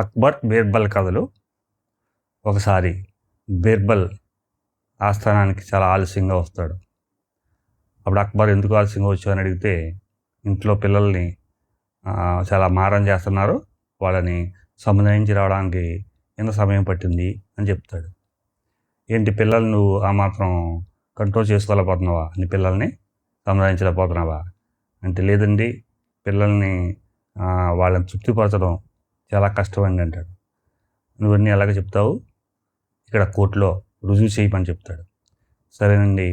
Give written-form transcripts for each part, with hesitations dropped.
అక్బర్, బీర్బల్ కథలు. ఒకసారి బీర్బల్ ఆస్థానానికి చాలా ఆలస్యంగా వస్తాడు. అప్పుడు అక్బర్ ఎందుకు ఆలస్యంగా వచ్చావు అని అడిగితే, ఇంట్లో పిల్లల్ని చాలా మారం చేస్తున్నారు, వాళ్ళని సముదాయించి రావడానికి ఎంత సమయం పట్టింది అని చెప్తాడు. ఏంటి పిల్లలు నువ్వు ఆ మాత్రం కంట్రోల్ చేసుకోలేకపోతున్నావా, నీ పిల్లల్ని సముదాయించలేకపోతున్నావా అంటే, లేదండి పిల్లల్ని వాళ్ళని తృప్తిపరచడం చాలా కష్టమండి అంటాడు. నువ్వన్నీ ఎలాగ చెప్తావు, ఇక్కడ కోర్టులో రుజువు చేయమని చెప్తాడు. సరేనండి,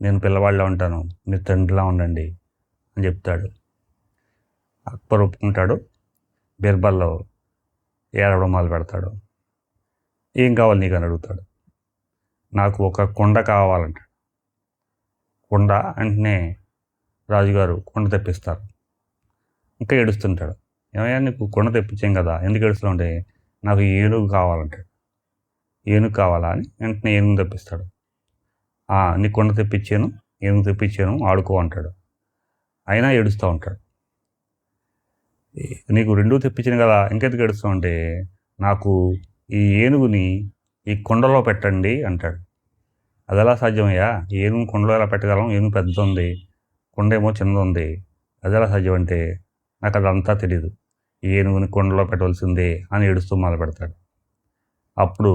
నేను పిల్లవాళ్ళ ఉంటాను, మీరు తండ్రిలా ఉండండి అని చెప్తాడు. అక్బర్ ఒప్పుకుంటాడు. బీర్బల్లో ఏడవడం మొదలు పెడతాడు. ఏం కావాలి నీకు అని అడుగుతాడు. నాకు ఒక కుండ కావాలంటాడు. కుండ అంటేనే రాజుగారు కుండ తెప్పిస్తారు. ఇంకా ఏడుస్తుంటాడు. ఏమయ్యా నీకు కుండ తెప్పించాం కదా, ఎందుకు ఏడుస్తుంటే, నాకు ఏనుగు కావాలంటాడు. ఏనుగు కావాలా అని వెంటనే ఏనుగు తెప్పిస్తాడు. నీ కుండ తెప్పించాను, ఏనుగు తెప్పించాను, ఆడుకో అంటాడు. అయినా ఏడుస్తూ ఉంటాడు. నీకు రెండూ తెప్పించాను కదా, ఇంకెందుకు ఏడుస్తావు అంటే, నాకు ఈ ఏనుగుని ఈ కుండలో పెట్టండి అంటాడు. అది ఎలా సాధ్యమయ్యా, ఏనుగు కుండలో ఎలా పెట్టగలం, ఏనుగు పెద్ద ఉంది, కుండ ఏమో చిన్నది ఉంది, అది ఎలా సాధ్యం అంటే, నాకు అదంతా తెలియదు, ఈ ఏనుగుని కుండలో పెట్టవలసిందే అని ఏడుస్తూ మొదలు పెడతాడు. అప్పుడు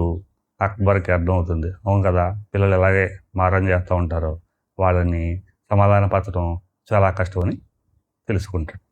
అక్బర్కి అర్థమవుతుంది, అవును కదా, పిల్లలు ఎలాగే మారం చేస్తూ ఉంటారో వాళ్ళని సమాధానపరచడం చాలా కష్టమని తెలుసుకుంటాడు.